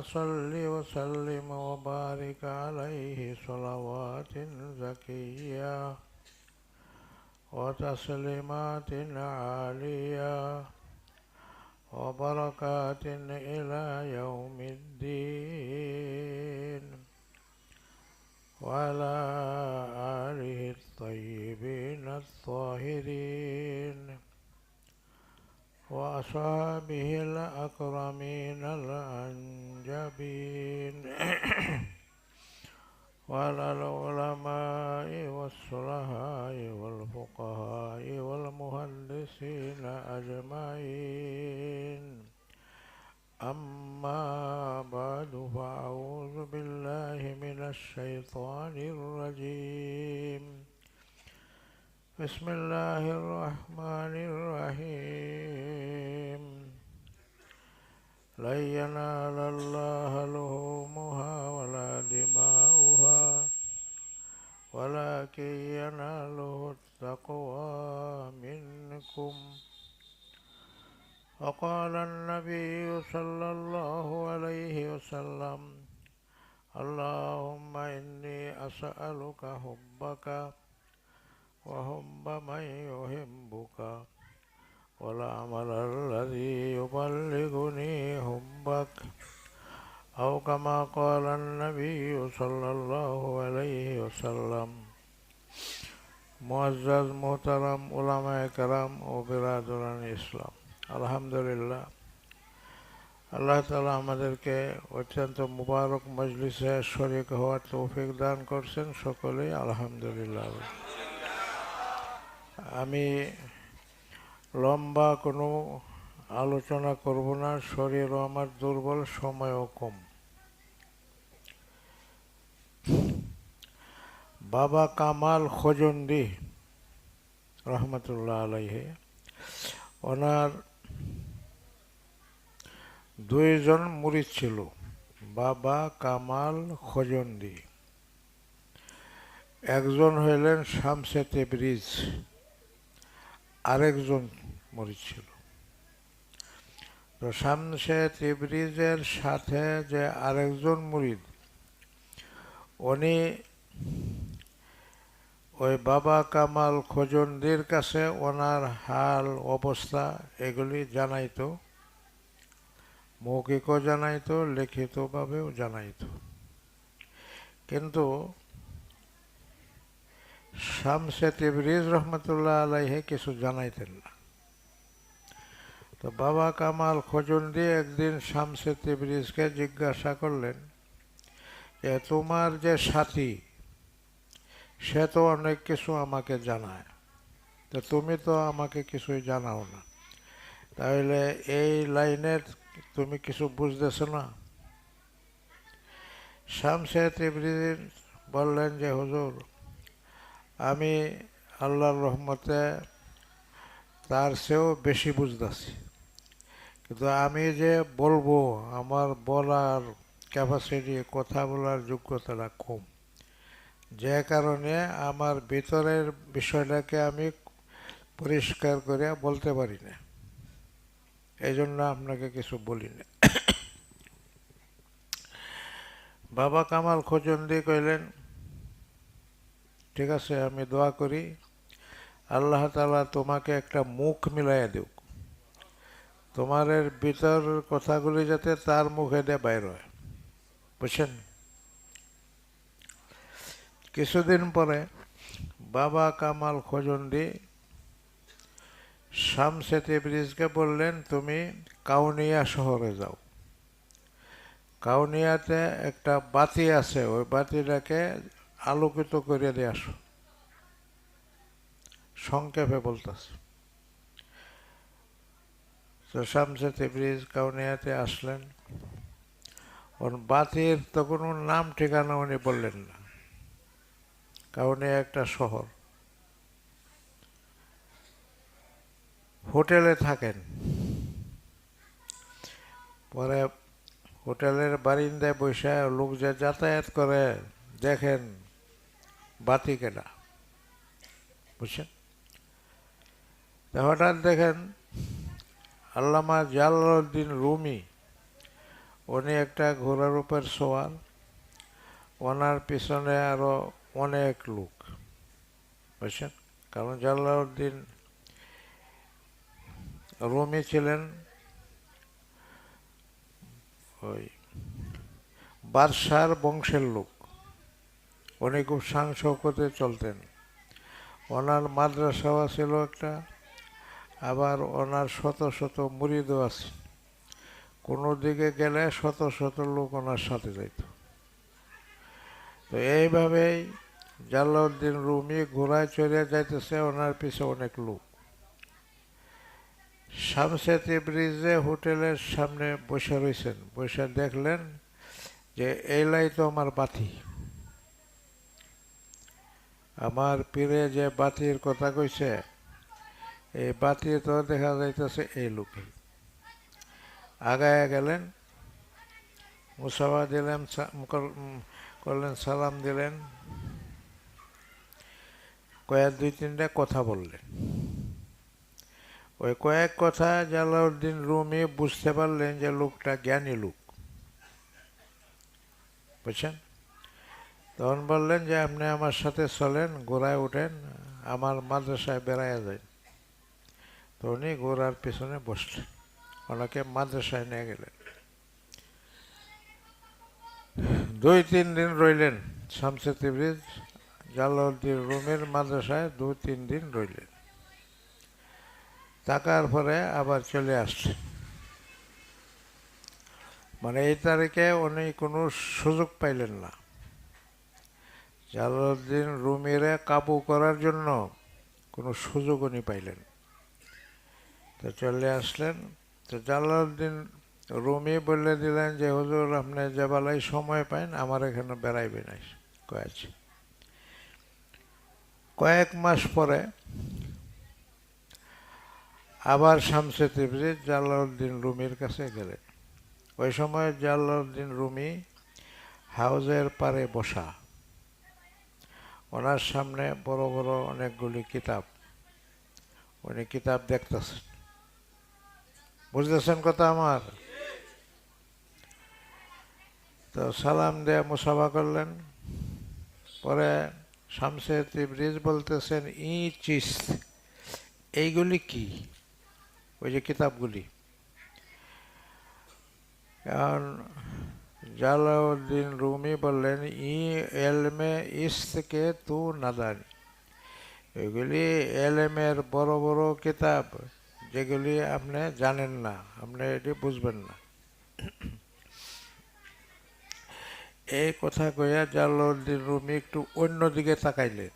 صل وسلم وبارك عليه صلوات زكية وتسليمات عالية وبركات إلى يوم الدين وعلى آله الطيبين الطاهرين وأصحابه الأكرمين الأنجبين وعلى العلماء والصلحاء والفقهاء والمهندسين أجمعين. أما بعد فأعوذ بالله من الشيطان الرجيم. بسم الله الرحمن الرحيم. لن ينال الله لحومها ولا دماؤها ولكن يناله التقوى منكم. وقال النبي صلى الله عليه وسلم: اللهم إني أسألك حبك وحب من يحبك والعمل الذي يبلغني حبك، أو كما قال النبي صلى الله عليه وسلم. মুআজ্জাজ মোহতারাম উলামায়ে কেরাম ও বিরাদরান ইসলাম, আলহামদুলিল্লাহ, আল্লাহ তাআলা আমাদেরকে অত্যন্ত মুবারক মজলিসে শরীক হওয়ার তৌফিক দান করছেন। সকলেই আলহামদুলিল্লাহ। আমি লম্বা কোনো আলোচনা করব না, শরীরও আমার দুর্বল, সময়ও কম। বাবা কামাল খোজন্দি রহমতুল্লাহ আলাইহি, ওনার দুইজন মুরিদ ছিল, বাবা কামাল খোজন্দি। একজন হইলেন শামসে তেবরিজ, আরেকজন মুরিদ ছিল। তো শামসে তেবরিজের সাথে যে আরেকজন মুরিদ, উনি ওই বাবা কামাল খোজন্দির কাছে ওনার হাল অবস্থা এগুলি জানাইতো, মৌখিকও জানাইতো, লিখিতভাবেও জানাইতো। কিন্তু শামসে তেবরিজ রহমতুল্লাহ আলাইহি কিছু জানাইতেন না। তো বাবা কামাল খোজন্দি একদিন শামসে তেবরিজকে জিজ্ঞাসা করলেন যে, তোমার যে সাথী সে তো অনেক কিছু আমাকে জানায়, তো তুমি তো আমাকে কিছুই জানাও না, তাহলে এই লাইনের তুমি কিছু বুঝতেছ না? শামসে তেবরিজ বললেন যে, হুজুর, আমি আল্লাহর রহমতে তার চেয়েও বেশি বুঝতেছি, কিন্তু আমি যে বলবো, আমার বলার ক্যাপাসিটি, কথা বলার যোগ্যতাটা কম, যে কারণে আমার ভিতরের বিষয়টাকে আমি পরিষ্কার করে বলতে পারি না, এই জন্য আপনাকে কিছু বলি না। বাবা কামাল খোজন্দি কইলেন, ঠিক আছে, আমি দোয়া করি আল্লাহ তাআলা তোমাকে একটা মুখ মিলাইয়া দেউক, তোমার ভিতর কথাগুলি যাতে তার মুখে দিয়ে বাইর হয়, বুঝছেন? কিছুদিন পরে বাবা কামাল খোজন্দি শামসে তেবরিজকে বললেন, তুমি কাউনিয়া শহরে যাও, কাউনিয়াতে একটা বাতি আছে, ওই বাতিটাকে আলোকিত করে দিয়ে আসো। সংক্ষেপে বলতেছে। তো শামসে তেবরিজ কাউনিয়াতে আসলেন। ওর বাতির তো কোনো নাম ঠিকানা উনি বললেন না। কাউনিয়া একটা শহর, হোটেলে থাকেন। পরে হোটেলের বারিন্দায় বসে লোক যে যাতায়াত করে দেখেন বাতি কেনা, বুঝছেন? হঠাৎ দেখেন আল্লামা জালালউদ্দিন রুমি উনি একটা ঘোড়ার উপর সওয়ার, ওনার পিছনে আরো অনেক লোক, বুঝছেন? কারণ জালালউদ্দিন রুমি ছিলেন ওই বাদশার বংশের লোক। উনি খুব শান শৌকতে চলতেন। ওনার মাদ্রাসাও ছিল একটা, আবার ওনার শত শত মুরিদও আছে। কোনো দিকে গেলে শত শত লোক ওনার সাথে যাইত। তো এইভাবেই জালালউদ্দিন রুমি ঘোড়ায় চড়ে যাইতেছে, ওনার পিছে অনেক লোক। শামসে তিবরিজে হোটেলের সামনে বসে রয়েছেন, বসে দেখলেন যে এইলাই তো আমার বাতি, আমার পীরে যে বাতির কথা কইছে, এই বাতি তো দেখা যাইতেছে এই লোকে। আগায় গেলেন, মুসাফা দিলেন, করলেন, সালাম দিলেন, কয়েক দুই তিনটা কথা বললেন। ওই কয়েক কথা জালালউদ্দিন রুমি বুঝতে পারলেন যে লোকটা জ্ঞানী লোক, বুঝছেন? তখন বললেন যে আপনি আমার সাথে চলেন, ঘোড়ায় উঠেন, আমার মাদ্রাসায় বেড়াইয়া যান। তো উনি ঘোড়ার পিছনে বসলেন, ওনাকে মাদ্রাসায় নিয়ে গেলেন। 2-3 দিন রইলেন শামসে তিবরিজ জালালউদ্দিন রুমির মাদ্রাসায়, 2-3 দিন রইলেন। থাকার পরে আবার চলে আসলেন। মানে এই তারিখে উনি কোনো সুযোগ পাইলেন না। জালালউদ্দিন রুমিরে কাবু করার জন্য কোনো সুযোগ উনি পাইলেন। তো চলে আসলেন। তো জালালউদ্দিন রুমি বলে দিলেন যে হুজুর, আপনি যে বেলায় সময় পাইন আমার এখানে বেড়াইবে নাই কয়েছে। কয়েক মাস পরে আবার শামসে তিবরিজ জালালউদ্দিন রুমির কাছে গেলেন। ওই সময় জালালউদ্দিন রুমি হাউজের পারে বসা, ওনার সামনে বড় বড় অনেকগুলি কিতাব, উনি কিতাব দেখতেছেন। বুঝতেছেন কথা আমার? তো সালাম দিয়ে মুসাফা করলেন। পরে শামসে তিবরিজ বলতেছেন, ই চিস, এইগুলি কি? ওই যে কিতাবগুলি। কারণ জালালউদ্দিন রুমি বললেন, ই এলমে ইসকে তু নাদানি, এগুলি এলেমের বড় বড় কিতাব, যেগুলি আপনি জানেন না, আপনি এটি বুঝবেন না। এই কথা কইয়া জালালউদ্দিন রুমি একটু অন্যদিকে তাকাইলেন।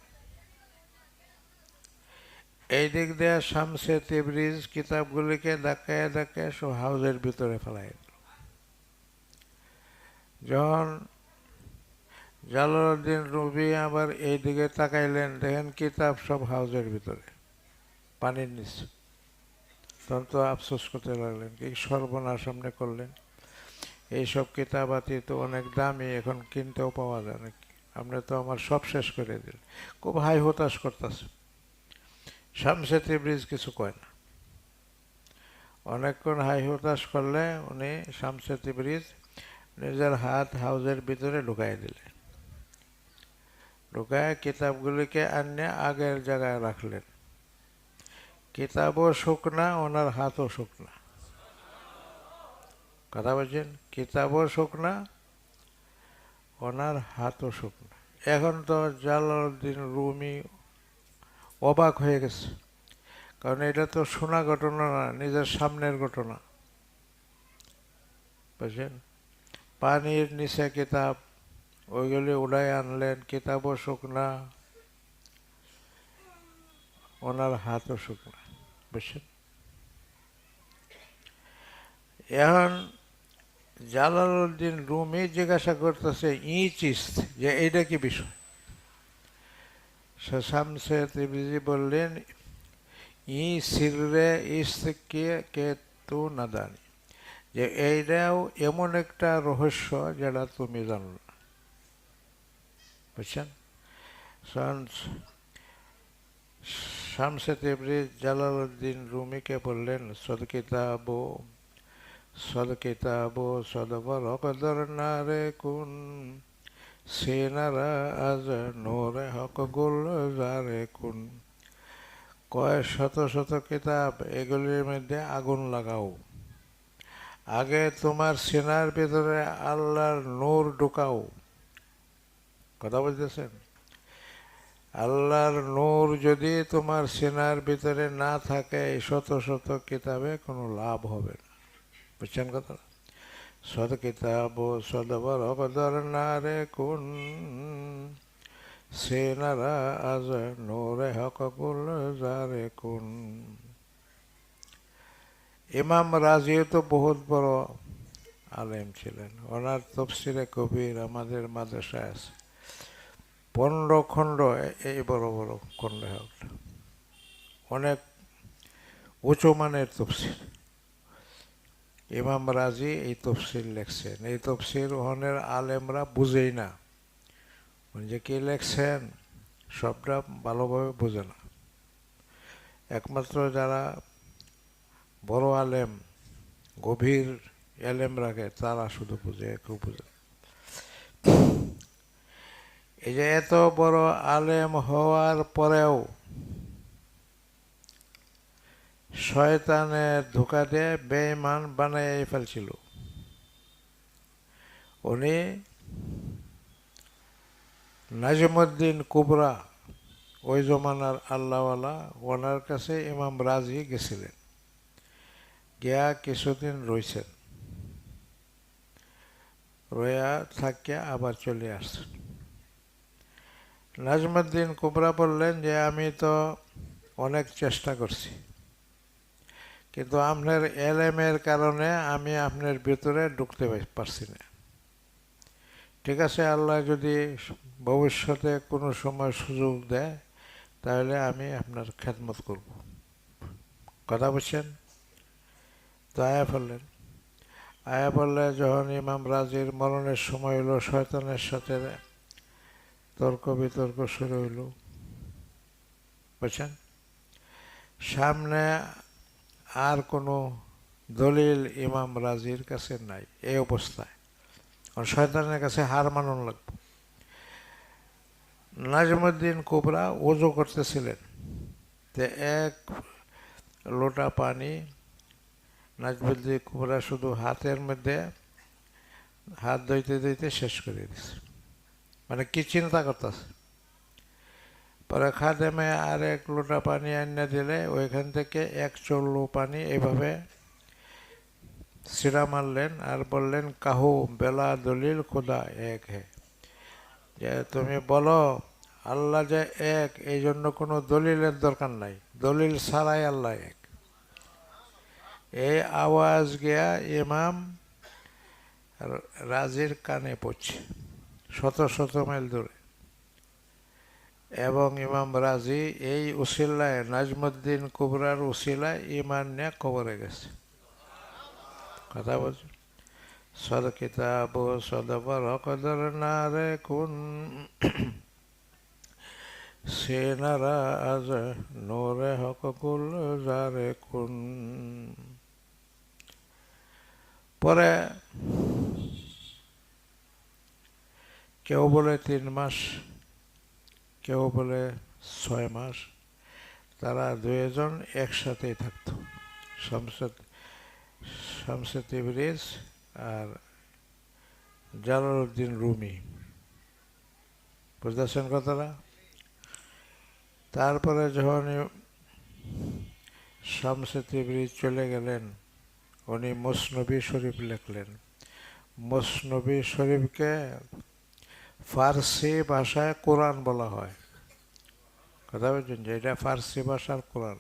এই দিক দিয়ে শামসে তিবরিজ কিতাবগুলিকে ধাক্কায় ধাক্কায় সব হাউজের ভিতরে ফেলাই। যখন জালালউদ্দিন রুমি আবার এই দিকে তাকাইলেন, দেখেন কিতাব সব হাউজের ভিতরে, পানির নিচে। তখন তো আফসোস করতে লাগলেন, কি সর্বনাশ সামনে করলেন। এইসব কিতাবাতি তো অনেক দামি, এখন কিনতেও পাওয়া যায় না, আপনি তো আমার সব শেষ করে দিলেন। খুব হাই হতাশ করতেছে। শামসে তিবরিজ কিছু কয় না। অনেকক্ষণ হাই হতাশ করলে উনি শামসে তিবরিজ নিজের হাত হাউজের ভিতরে ঢুকাই দিলেন। ঢুকায় কিতাবগুলিকে আনিয়ে আগের জায়গায় রাখলেন। কিতাবও শুকনা, ওনার হাতও শুকনা। কথা বলছেন? কিতাবও শুকনা, ওনার হাতও শুকনা। এখন তো জালালউদ্দিন রুমি অবাক হয়ে গেছে, কারণ এটা তো শোনা ঘটনা না, নিজের সামনের ঘটনা, বুঝছেন? পানির নিচে কিতাব, ওইগুলি উড়াই আনলেন, কিতাবও শুকনা, ওনার হাতও শুকনা, বুঝছেন? এখন জালালউদ্দিন রুমি জিজ্ঞাসা করতেছে, ই চিস, যে এইটা কি বিষয়? শামসে তিবরিজি বললেন, ই সিররে ইসকে কে তু নাদানি, যে এইটাও এমন একটা রহস্য যেটা তুমি জানো না, বুঝছেন? শামসে তিবরিজ জালালউদ্দিন রুমিকে বললেন, সদ কিতাব সদ কিতাব সদ বরকদর নারে কুন সিনারা আজ নূরে হক গুলজারে কুন। কয় শত শত কিতাব, এগুলির মধ্যে আগুন লাগাও। আগে তোমার সিনার ভিতরে আল্লাহর নূর ঢুকাও। কথা বলতেছেন? আল্লাহর নূর যদি তোমার সিনার ভিতরে না থাকে, এই শত শত কিতাবে কোনো লাভ হবে না। বুঝছেন কথা? সদ কিতাব সদ বরকদর নারে কুন সিনারা আজ নূরে হক গুলজারে কুন। ইমাম রাজি তো বহুত বড় আলেম ছিলেন। ওনার তফসিরে কবির আমাদের মাদ্রাসায় আছে, 15 খণ্ড, এই বড় বড় খণ্ড। অনেক উঁচু মানের তফসির। ইমাম রাজি এই তফসির লেখছেন। এই তফসির ওখানের আলেমরা বুঝেই না, যে কি লেখছেন সবটা ভালোভাবে বোঝে না। একমাত্র যারা বড় আলেম, গভীর এলেম রাখে, তারা শুধু বুঝে, কেউ বুঝে। এই যে এত বড় আলেম হওয়ার পরেও শয়তানের ধোঁকা দিয়ে বেঈমান বানাই ফেলছিল। উনি নাজিমুদ্দিন কুবরা, ওই জমানার আল্লাহওয়ালা, ওনার কাছে ইমাম রাজি গেছিলেন। গিয়া কিছুদিন রয়েছেন, রয়া থাকিয়া আবার চলে আসছেন। নাজমুদ্দিন কুবরা বললেন যে আমি তো অনেক চেষ্টা করছি, কিন্তু আপনার এলেমের কারণে আমি আপনার ভিতরে ঢুকতে পারছি না। ঠিক আছে, আল্লাহ যদি ভবিষ্যতে কোনো সময় সুযোগ দেয়, তাহলে আমি আপনার খেদমত করব। কথা বুঝছেন? তো আয়া ফেললেন। আয়া বললে যখন ইমাম রাজির মরণের সময় হলো, শয়তানের সাথে তর্ক বিতর্ক শুরু হইল। বুঝছেন? সামনে আর কোনো দলিল ইমাম রাজির কাছে নাই। এই অবস্থায় শয়তানের কাছে হার মানন লাগবে। নাজমুদ্দিন কুবরা ওযু করতেছিলেন, তে এক লোটা পানি নাজমুদ্দিন কুবরা শুধু হাতের মধ্যে হাত ধুইতে ধুইতে শেষ করে দিছে। মানে কি চিন্তা করতেছে। পরে খাদেমে আর এক লোটা পানি আনিয়ে দিলে ওইখান থেকে এক চল্লু পানি এভাবে ছিঁড়া মারলেন আর বললেন, কাহু বেলা দলিল খুদা এক হে। যে তুমি বলো আল্লাহ যে এক, এই জন্য কোনো দলিলের দরকার নাই, দলিল ছাড়াই আল্লাহ এক। এই আওয়াজ গিয়া ইমাম রাজির কানে পড়ছে শত শত মাইল দূরে। এবং ইমাম রাজি এই উসিলায়, নাজমুদ্দিন কুবরার উসিলায় ইমান নিয়ে কবরে গেছে। কথা বলছে? সদ কিতাব সদ বরকদর নারে কুন সিনারা আজ নূরে হক গুলজারে কুন। পরে কেউ বলে 3 মাস, কেউ বলে 6 মাস, তারা দুইজন একসাথেই থাকত, শামসে তিবরিজ আর জালালউদ্দিন রুমি। বুঝতেছেন কথাটা? তারপরে যখন শামসে তিবরিজ চলে গেলেন, উনি মসনবী শরীফ লিখলেন। মসনবী শরীফকে ফার্সি ভাষায় কোরআন বলা হয়। কথা বলছেন? যে এটা ফার্সি ভাষার কোরআন।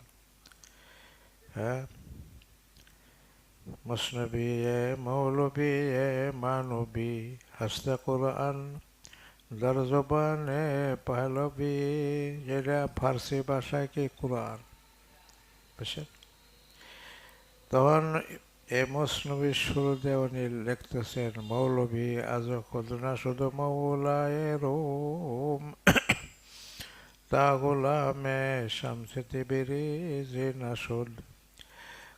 হ্যাঁ, মসনবী এ মৌলবী এ মানবী হাসতে কোরআন দর জবানে পাহলবী, যেটা ফার্সি ভাষায় কি কোরআন। বুঝছেন? তখন এই মসনবীর শুরুতে উনি লিখতেছেন, মৌলবী আজ খুদনা শুধু মৌলায়ে রোম তা গোলামে শামসে তিবরিজ নাসুদ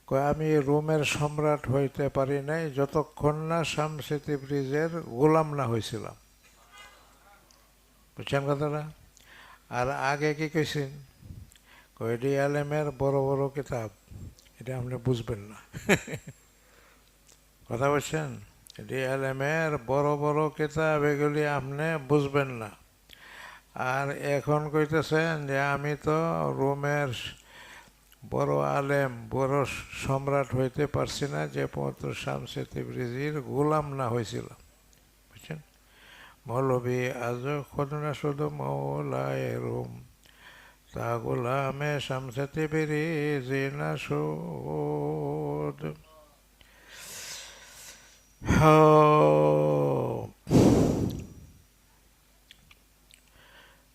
কয় আমি রোমের সম্রাট হইতে পারি নাই যতক্ষণ না শামসে তিবরিজের গোলাম না হয়েছিলাম। বুঝছেন কথাটা? আর আগে কি কইছেন? কয়টি আলেমের বড় বড় কিতাব, এটা আপনি বুঝবেন না। কথা বলছেন? এটি আলেমের বড় বড় কিতাব, এগুলি আপনি বুঝবেন না। আর এখন কইতেছেন যে আমি তো রোমের বড় আলেম, বড় সম্রাট হইতে পারছি না যে পর্যন্ত শামসে তিবরিজির গোলাম না হয়েছিলাম। বুঝছেন? মৌলভী আজ খোদ না শুধু মৌলায় রোম, তা গোলামে শামসে তিবরিজি না শুধ।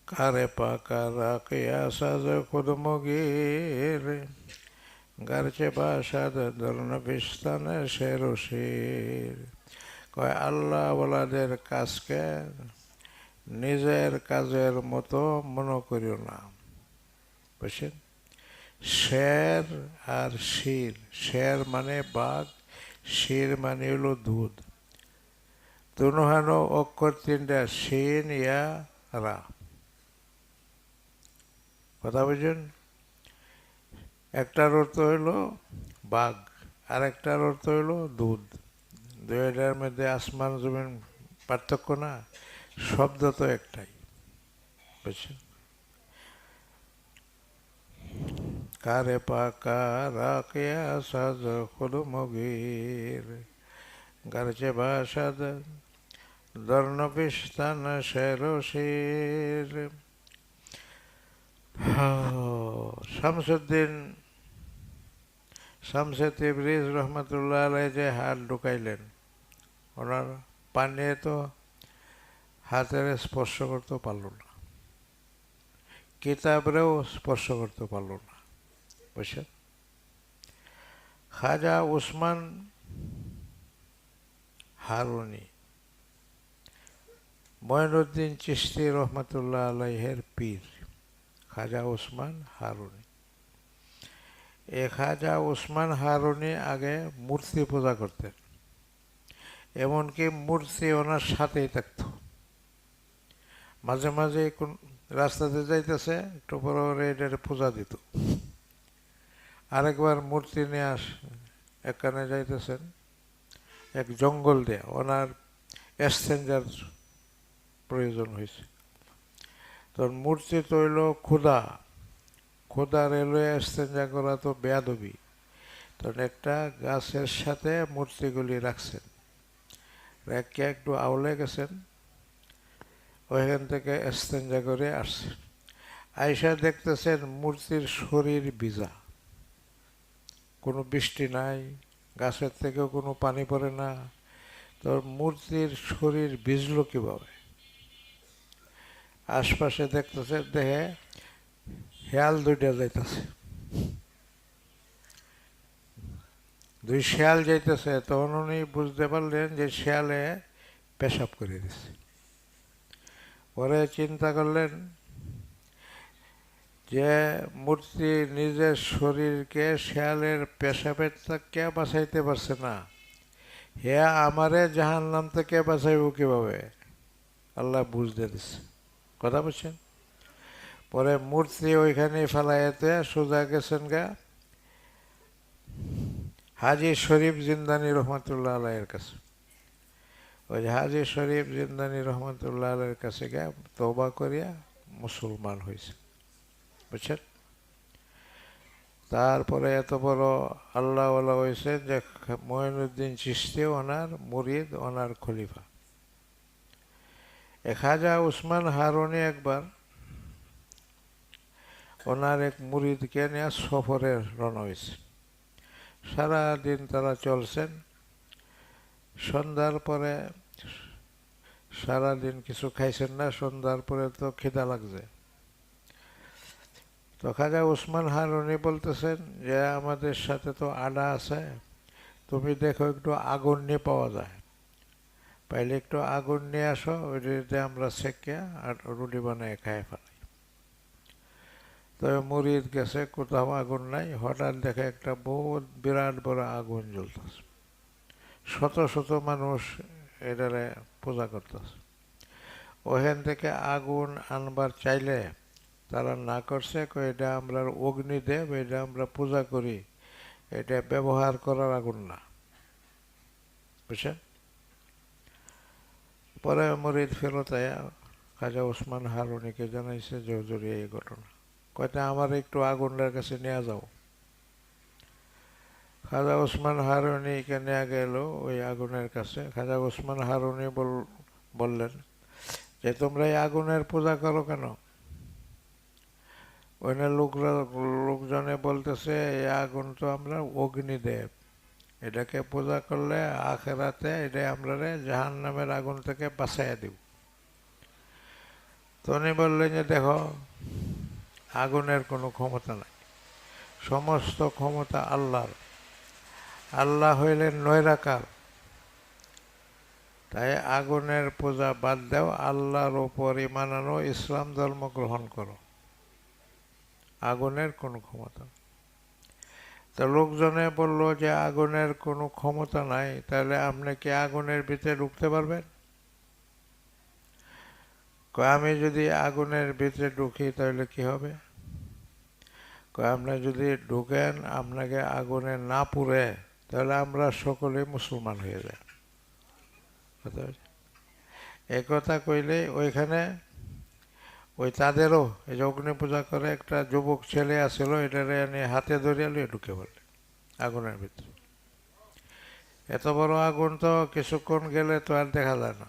কারে পাকারা কিয়াসাজ খুদ মগির, গারচে বাসাদ ধর্ণ বিস্তানে শেরশির। কয় আল্লাহ ওয়ালাদের কাজকে নিজের কাজের মতো মনে করিও না। বুঝছেন? শের আর শির, শের মানে বাঘ, শির মানে হলো দুধ। দুনহানো অক্ষর তিনটা, শিন ইয়া রা। কথা বুঝছেন? একটার অর্থ হইল বাঘ, আর একটার অর্থ হইল দুধ। দুইটার মধ্যে আসমান জমিন পার্থক্য না, শব্দ তো একটাই। বুঝছেন? কারে পাকা রাখিয়া সাজ খুদ মগির, গারচে বাসাদ দর্ণবিস্তান শেরশির। শামসুদ্দিন শামসে তিবরিজ রহমতুল্লাহ আলাই যে হাত ঢুকাইলেন, ওনার পানি তো হাতের স্পর্শ করতে পারল না, কিতাবরেও স্পর্শ করতে পারল না। বুঝছেন? খাজা উসমান হারুনি, মঈনুদ্দিন চিশতি রহমতুল্লাহ আলাইহের পীর খাজা উসমান হারুনি। এ খাজা উসমান হারুনি আগে মূর্তি পূজা করতেন, এমনকি মূর্তি ওনার সাথেই থাকত। মাঝে মাঝে কোন রাস্তাতে যাইতেছে, একটু বড় এটার পূজা দিত। আরেকবার মূর্তি নিয়ে এখানে যাইতেছেন, এক জঙ্গল দিয়ে ওনার এক্সচেঞ্জার প্রয়োজন হয়েছে। তোর মূর্তি তৈল ক্ষুদা, খোদা রেলওয়ে এক্সচেঞ্জা করা তো বেয়াদবি। তখন একটা গাছের সাথে মূর্তিগুলি রাখছেন, রেখে একটু আউলে গেছেন, ওইখান থেকে এক্সচেঞ্জা করে আসছেন। আইসা দেখতেছেন মূর্তির শরীর ভিজা, কোনো বৃষ্টি নাই, গাছের থেকেও কোনো পানি পড়ে না। তোর মূর্তির শরীর ভিজলো কিভাবে? আশপাশে দেখতেছে, দেখে হেয়াল দুইটা যাইতেছে, দুই শেয়াল যাইতেছে। তখন উনি বুঝতে পারলেন যে শেয়ালে পেশাব করে দিচ্ছে। পরে চিন্তা করলেন যে মূর্তি নিজের শরীরকে শেয়ালের পেশাবের থেকে বাঁচাইতে পারছে না, হে আমারে জাহান্নাম থেকে বাঁচাইব কিভাবে? আল্লাহ বুঝতে দিচ্ছে। কথা বলছেন? পরে মূর্তি ওইখানে ফেলাইতে সোজা গেছেন গা হাজি শরীফ জিন্দানি রহমতুল্লাহ আলাইয়ের কাছে। ওই হাজি শরীফ জিন্দানি রহমতুল্লাহ আলাইয়ের কাছে গিয়ে তওবা করিয়া মুসলমান হয়েছে। বুঝছেন? তারপরে এত বড় আল্লাহওয়ালা হয়েছে যে মঈনুদ্দিন চিশতি ওনার মুরিদ, ওনার খলিফা। খাজা উসমান হারুনি একবার ওনার এক মুরিদকে নিয়ে সফরে রওনা হয়েছে। সারাদিন তারা চলছেন। সন্ধ্যার পরে, সারাদিন কিছু খাইছেন না, সন্ধ্যার পরে তো খিদা লাগছে। তো খাজা উসমান হারুনি বলতেছেন যে আমাদের সাথে তো আডা আছে, তুমি দেখো একটু আগুন নিয়ে পাওয়া যায়, পাইলে একটু আগুন নিয়ে আসো, ওইটাতে আমরা সেকে আর রুটি বানিয়ে খাই ফেলাই। তবে মুরিদ গেছে, কোথাও আগুন নাই, হঠাৎ দেখে একটা বহুত বিরাট বড় আগুন জ্বলতেছে, শত শত মানুষ এটারে পূজা করতেছে। ওখান থেকে আগুন আনবার চাইলে তারা না করছে, এটা আমরা অগ্নিদেব, এটা আমরা পূজা করি, এটা ব্যবহার করার আগুন না, বুঝছেন। পরে মুরিদ ফেরত আয়া খাজা ওসমান হারুনিকে জানাইছে যে হুজুর এই ঘটনা, কয়টা আমার একটু আগুনের কাছে নিয়ে যাও। খাজা ওসমান হারুনিকে নিয়ে গেল ওই আগুনের কাছে। খাজা ওসমান হারুনি বললেন যে তোমরা এই আগুনের পূজা করো কেন? ওইখানে লোকজনে বলতেছে এই আগুন তো আমরা অগ্নিদেব, এটাকে পূজা করলে আখেরাতে এটা আমরা জাহান্নামের আগুন থেকে বাঁচাইয়া দিব। তো উনি বললেন যে দেখো, আগুনের কোনো ক্ষমতা নাই, সমস্ত ক্ষমতা আল্লাহর। আল্লাহ হইলেন নৈরাকার, তাই আগুনের পূজা বাদ দাও, আল্লাহর ওপর ঈমান আনো, ইসলাম ধর্ম গ্রহণ করো, আগুনের কোনো ক্ষমতা। তো লোকজনে বলল যে আগুনের কোনো ক্ষমতা নাই, তাহলে আপনি কি আগুনের ভিতরে ঢুকতে পারবেন? আমি যদি আগুনের ভিতরে ঢুকি তাহলে কি হবে? আপনি যদি ঢুকেন, আপনাকে আগুনে না পুড়ে, তাহলে আমরা সকলেই মুসলমান হয়ে যাই। এই কথা কইলে ওইখানে ওই তাদেরও এই যে অগ্নি পূজা করে একটা যুবক ছেলে আসছিল, এটারে নিয়ে হাতে ধরিয়া লিয়ে ঢুকে পড়লে আগুনের ভিতরে। এত বড় আগুন তো কিছুক্ষণ গেলে তো আর দেখা যায় না।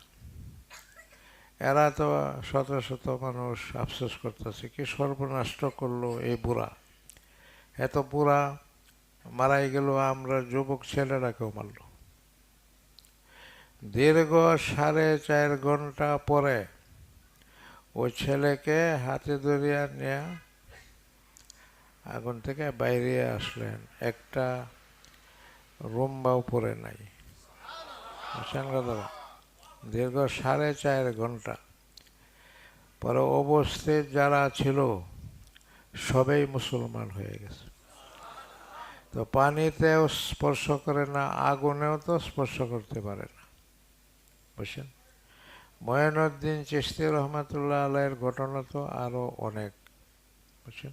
এরা তো শত শত মানুষ আফসোস করতেছে, কি সর্বনাশ করলো এই বুড়া, এত বুড়া মারাই গেল, আমরা যুবক ছেলেরাকেও মারল। দীর্ঘ 4.5 ঘন্টা পরে ওই ছেলেকে হাতে ধরিয়া নিয়ে আগুন থেকে বাইরে আসলেন, একটা রুম্বা উপরে নাই, বুঝছেন কথা। দীর্ঘ 4.5 ঘন্টা পরে উপস্থিত যারা ছিল সবাই মুসলমান হয়ে গেছে। তো পানিতেও স্পর্শ করে না, আগুনেও তো স্পর্শ করতে পারে না, বুঝছেন। মঈনুদ্দিন চিশতি রহমাতুল্লাহ আলাইয়ের ঘটনা তো আরো অনেক, বুঝছেন।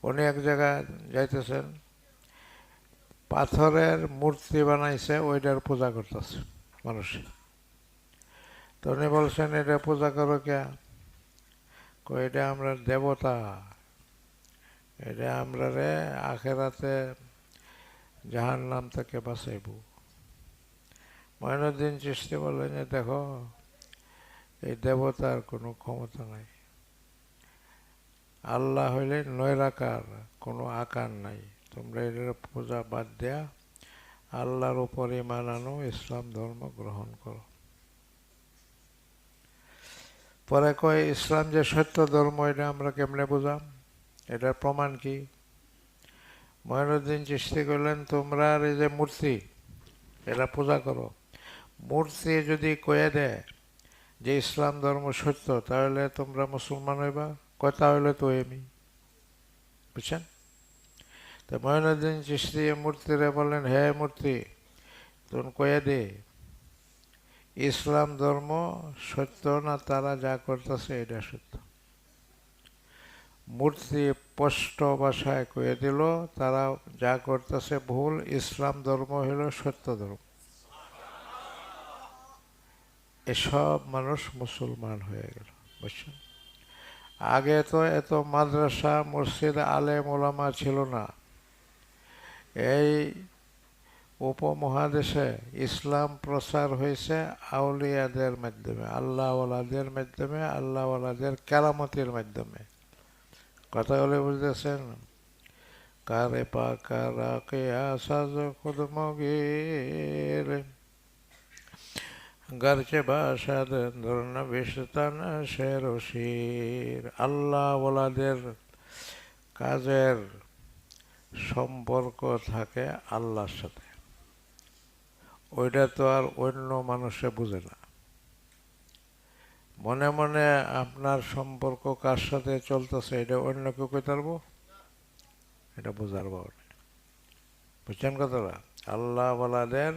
উনি এক জায়গায় যাইতেছেন, পাথরের মূর্তি বানাইছে, ওইটার পূজা করতেছে মানুষ। তো উনি বলছেন এটা পূজা করো কে? এটা আমরা দেবতা, এটা আমরা আখেরাতে জাহান্নাম থেকে বাঁচাইব। মঈনুদ্দিন চিশতি বললেন যে দেখো, এই দেবতার কোনো ক্ষমতা নাই, আল্লাহ হইলে নৈরাকার, কোনো আকার নাই, তোমরা এটার পূজা বাদ দেয়া আল্লাহর উপর ঈমান আনো, ইসলাম ধর্ম গ্রহণ করো। পরে কয় ইসলাম যে সত্য ধর্ম, এটা আমরা কেমনে বুঝাম, এটার প্রমাণ কি? মঈনুদ্দিন চিশতি করলেন তোমরা এই যে মূর্তি, এটা পূজা করো, মূর্তি যদি কয়ে দেয় যে ইসলাম ধর্ম সত্য, তাহলে তোমরা মুসলমান হইবা, কথা হইলে তো এমনি, বুঝছেন। তো মঈনুদ্দিন চিশতি মূর্তিরে বললেন, হে মূর্তি, তুমি কয়ে দে ইসলাম ধর্ম সত্য না তারা যা করতেছে এটা সত্য। মূর্তি স্পষ্ট ভাষায় কয়ে দিল তারা যা করতেছে ভুল, ইসলাম ধর্ম হইল সত্য ধর্ম। এসব মানুষ মুসলমান হয়ে গেল, বুঝছেন। আগে তো এত মাদ্রাসা মসজিদ আলেম ওলামা ছিল না। এই উপমহাদেশে ইসলাম প্রচার হয়েছে আউলিয়াদের মাধ্যমে, আল্লাহওয়ালাদের মাধ্যমে, আল্লাহওয়ালাদের কেরামতির মাধ্যমে। কথা বলে বুঝতেছেন। কারে পাকারা কে আসাজ খুদ মগির গারচে বাসাদ ধরন বিশতান শেরশির। আল্লাহওয়ালাদের কাজের সম্পর্ক থাকে আল্লাহর সাথে, ওইটা তো আর অন্য মানুষে বুঝে না। মনে মনে আপনার সম্পর্ক কার সাথে চলতেছে এটা অন্য কেউ কইতে পারবো? এটা বোঝার পাবো না। বুঝছেন কথাটা? আল্লাহ ওয়ালাদের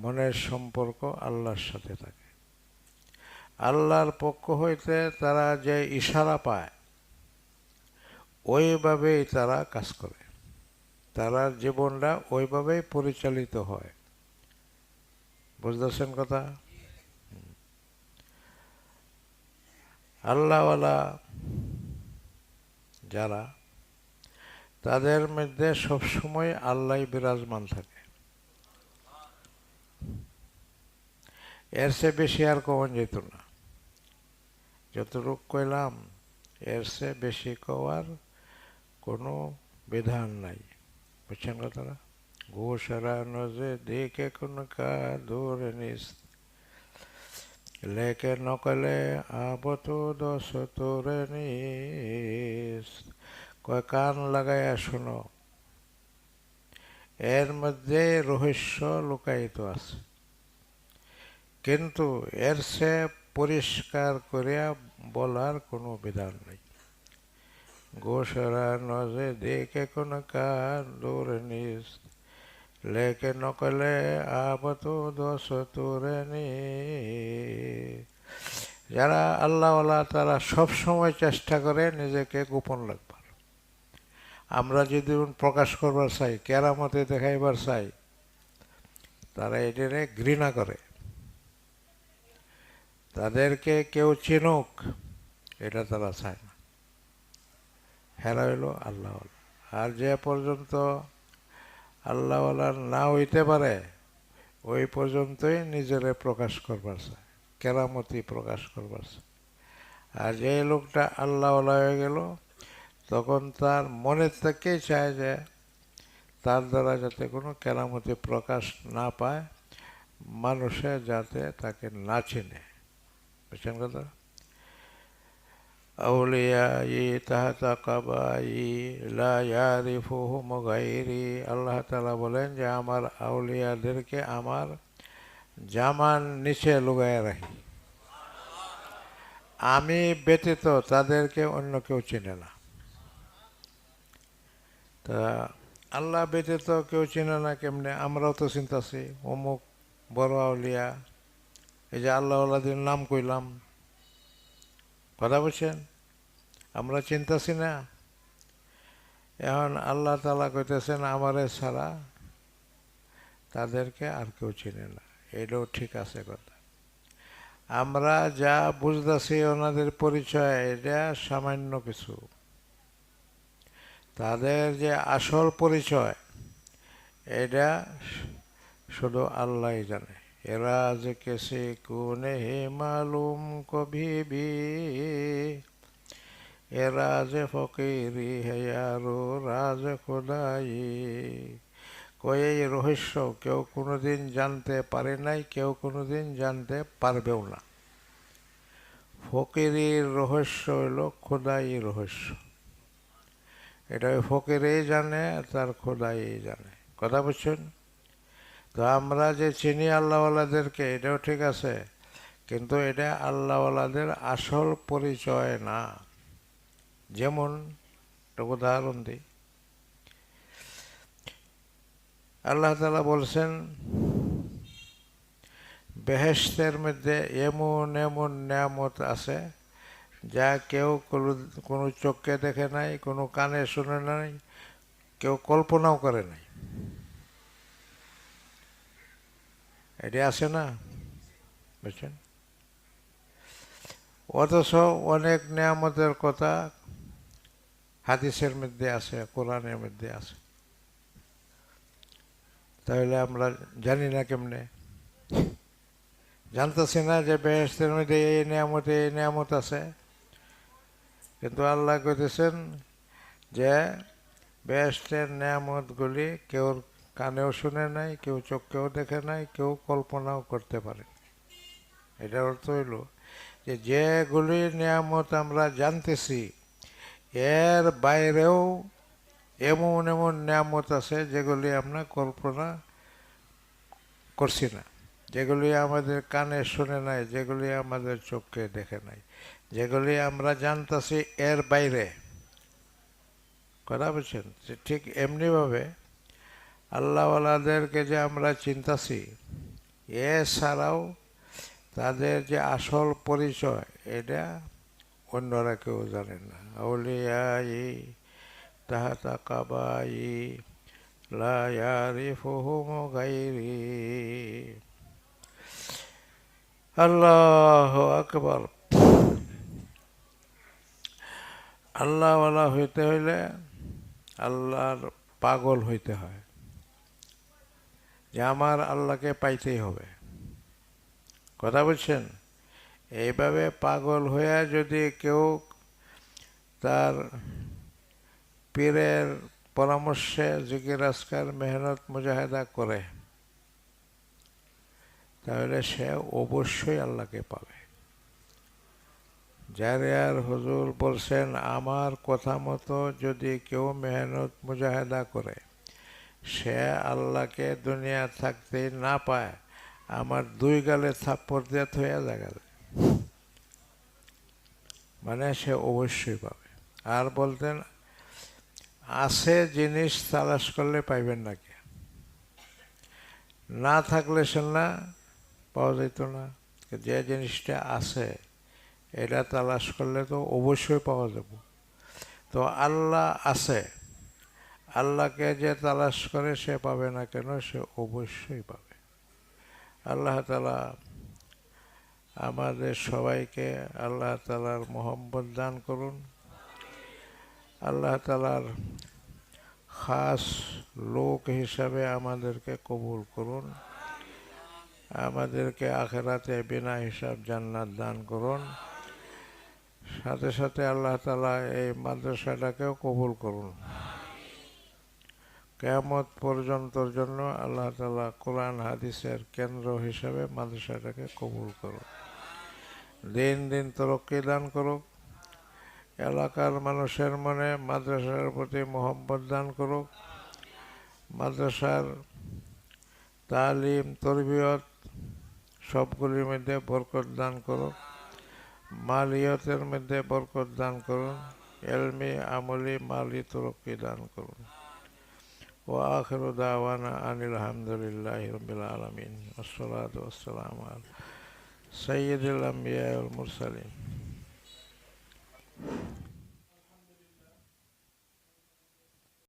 মনের সম্পর্ক আল্লাহর সাথে থাকে। আল্লাহর পক্ষ হইতে তারা যে ইশারা পায় ওইভাবেই তারা কাজ করে, তারা জীবনটা ওইভাবেই পরিচালিত হয়। বুঝতেছেন কথা? আল্লাহওয়ালা যারা, তাদের মধ্যে সবসময় আল্লাহ বিরাজমান থাকে। এর চেয়ে বেশি আর কমন যেত না। যতটুক কইলাম এর চেয়ে বেশি কওয়ার কোনো বিধান নাই। বুঝছেন কথাটা? ঘোষরা নজে দেখে কোন কা ধরে নিস লেকে নকলে আবত দশ তোরে নিস। কয় কান লাগাইয়া শোনো, এর মধ্যে রহস্য লুকায়িত আছে, কিন্তু এর সে পরিষ্কার করিয়া বলার কোনো বিধান নেই। গোসরা নজে দেখে কোন কান দূরে নিস লেকে নকলে আবত দশ তোরে নিস। যারা আল্লাহওয়ালা তারা সব সময় চেষ্টা করে নিজেকে গোপন রাখবার। আমরা যদি প্রকাশ করবার চাই, কেরামতে দেখাইবার চাই, তারা এটারে ঘৃণা করে। তাদেরকে কেউ চিনুক এটা তারা চায় না। হেরা হইল আল্লাহওয়ালা। আর যে পর্যন্ত আল্লাহওয়ালা না হইতে পারে ওই পর্যন্তই নিজেরে প্রকাশ করবার চায়, কেরামতি প্রকাশ করবার চায়। আর যে লোকটা আল্লাহওয়ালা হয়ে গেল তখন তার মনের থেকেই চায় যে তার দ্বারা যাতে কোনো কেরামতি প্রকাশ না পায়, মানুষে যাতে তাকে না চিনে। বুঝছেন কথা? আউলিয়াই তাহাতা কাবাই লা ইয়ারিফুহুম গায়রি। আল্লাহ তাআলা বলেন যে আমার আউলিয়াদেরকে আমার জামান নিচে লুকায় রাখি, আমি ব্যতীত তাদেরকে অন্য কেউ চিনে না। তা আল্লাহ ব্যতীত কেউ চিনে না কেমনে? আমরাও তো চিন্তাছি অমুক বড় আউলিয়া, এই যে আল্লাহওয়ালাদের নাম কইলাম, কথা বলছেন, আমরা চিন্তাছি না? এখন আল্লাহ তাআলা কইতেছেন আমারে ছাড়া তাদেরকে আর কেউ চিনে না। এটাও ঠিক আছে কথা। আমরা যা বুঝতেছি ওনাদের পরিচয় এটা সামান্য কিছু, তাদের যে আসল পরিচয় এটা শুধু আল্লাহই জানে। এরা যে কেসে কোনে হে মালুম কভি ভি, এরা যে ফকিরি হে আরো রাজ খোদাই। কই এই রহস্য কেউ কোনোদিন জানতে পারে নাই, কেউ কোনোদিন জানতে পারবেও না। ফকিরির রহস্য হইল খোদাই রহস্য। এটা ওই ফকিরেই জানে, তার খোদাই জানে। কথা বুঝছেন? তো আমরা যে চিনি আল্লাহওয়ালাদেরকে এটাও ঠিক আছে, কিন্তু এটা আল্লাহওয়ালাদের আসল পরিচয় না। যেমন একটা উদাহরণ দিই, আল্লাহ তাআলা বলছেন বেহেশতের মধ্যে এমন এমন নেয়ামত আছে যা কেউ কোনো চোখে দেখে নাই, কোনো কানে শুনে নাই, কেউ কল্পনাও করে নাই। এটি আছে না? বুঝছেন? অথচ অনেক নেয়ামতের কথা হাদিসের মধ্যে আছে, কোরআনের মধ্যে আছে। তাহলে আমরা জানি না কেমনে? জানতেছি না যে বেহেশতের মধ্যে এই নিয়ামত আছে, কিন্তু আল্লাহ কইতেছেন যে বেহেশতের নিয়ামতগুলি কেউ কানেও শুনে নাই, কেউ চোখেও দেখে নাই, কেউ কল্পনাও করতে পারে। এটার অর্থ হইল যে যেগুলি নিয়ামত আমরা জানতেছি এর বাইরেও এমন এমন নিয়ামত আছে যেগুলি আমরা কল্পনা করছি না, যেগুলি আমাদের কানে শুনে নাই, যেগুলি আমাদের চোখে দেখে নাই, যেগুলি আমরা জানতাছি এর বাইরে। কথা বলছেন? ঠিক এমনিভাবে আল্লাহওয়ালাদেরকে যে আমরা চিন্তাছি, এছাড়াও তাদের যে আসল পরিচয় এটা অন্যরা কেউ জানে না। আউলিয়াই তাহাতা কাবাই লা ইয়ারিফুহুম গায়রি। আল্লাহু আকবার। আল্লাহওয়ালা হইতে হইলে আল্লাহর পাগল হইতে হয়, যে আমার আল্লাহকে পাইতেই হবে। কথা বলছেন? এইভাবে পাগল হইয়া যদি কেউ তার পীরের পরামর্শে জিকির আজকার মেহনত মুজাহেদা করে, তাহলে সে অবশ্যই আল্লাহকে পাবে। যারে আর হুজুর বলছেন আমার কথা মতো যদি কেউ মেহনত মুজাহেদা করে, সে আল্লাহকে দুনিয়া থাকতে না পায়, আমার 2 গালে থাপ্পড় দিয়ে থইয়া জায়গা, মানে সে অবশ্যই পাবে। আর বলতেন আছে জিনিস তালাশ করলে পাইবেন নাকি, না থাকলে সে না পাওয়া যেত না। যে জিনিসটা আছে এটা তালাশ করলে তো অবশ্যই পাওয়া যাব। তো আল্লাহ আছে, আল্লাহকে যে তালাশ করে সে পাবে না কেন? সে অবশ্যই পাবে। আল্লাহ তাআলা আমাদের সবাইকে আল্লাহ তাআলার মহব্বত দান করুন। আল্লাহ তাআলার খাস লোক হিসাবে আমাদেরকে কবুল করুন। আমাদেরকে আখেরাতে বিনা হিসাব জান্নাত দান করুন। সাথে সাথে আল্লাহ তাআলা এই মাদ্রাসাটাকেও কবুল করুন। কিয়ামত পর্যন্তর জন্য আল্লাহ তাআলা কোরআন হাদিসের কেন্দ্র হিসাবে মাদ্রাসাটাকে কবুল করুন। দিন দিন তরক্কি দান করুক। এলাকার মানুষের মনে মাদ্রাসার প্রতি মহব্বত দান করুক। মাদ্রাসার তালিম তরবিয়ত সবগুলির মধ্যে বরকত দান করুন। মালিয়তের মধ্যে বরকত দান করুন। এলমি আমলি মালি তরক্কি দান করুন। ওয়া আখিরু দাওয়ানা আনিল হামদুলিল্লাহি রাব্বিল আলামিন। আসসালাতু ওয়াসসালামু আলা সাইয়্যিদিল আমবিয়া ওয়াল মুরসালিন।